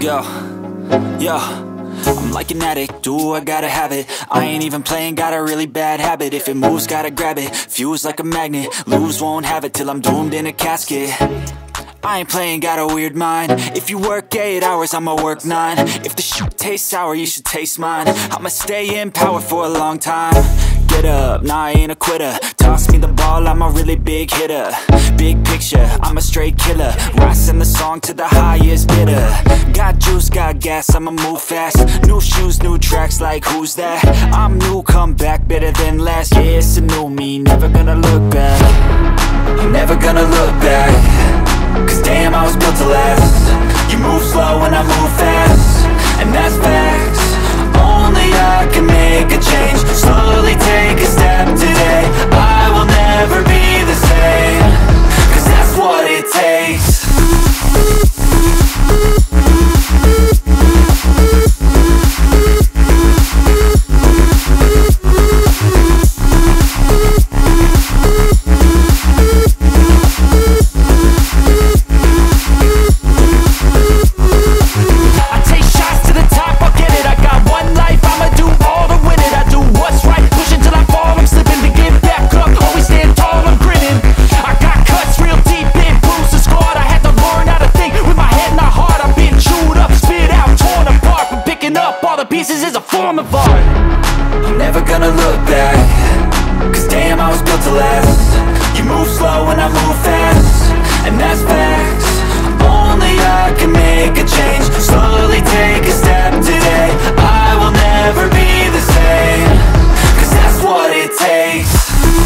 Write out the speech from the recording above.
Yo, yo, I'm like an addict, do I gotta have it. I ain't even playing, got a really bad habit. If it moves, gotta grab it, fuse like a magnet. Lose, won't have it till I'm doomed in a casket. I ain't playing, got a weird mind. If you work 8 hours, I'ma work 9. If the shit tastes sour, you should taste mine. I'ma stay in power for a long time. Get up, nah, I ain't a quitter. Toss me the ball, I'm a really big hitter. Big picture, I'm a straight killer. Rising the song to the highest bidder. Got juice, got gas, I'ma move fast. New shoes, new tracks, like who's that? I'm new, come back, better than last. Yeah, it's a new me, never gonna look back. I'm never gonna look back. Cause damn, I was built to last. You move slow and I move fast, and that's facts. Only I can make a change. Slowly take a step today. I will never be the same. Cause that's what it takes. Pieces is a form of art. I'm never gonna look back. Cause damn, I was built to last.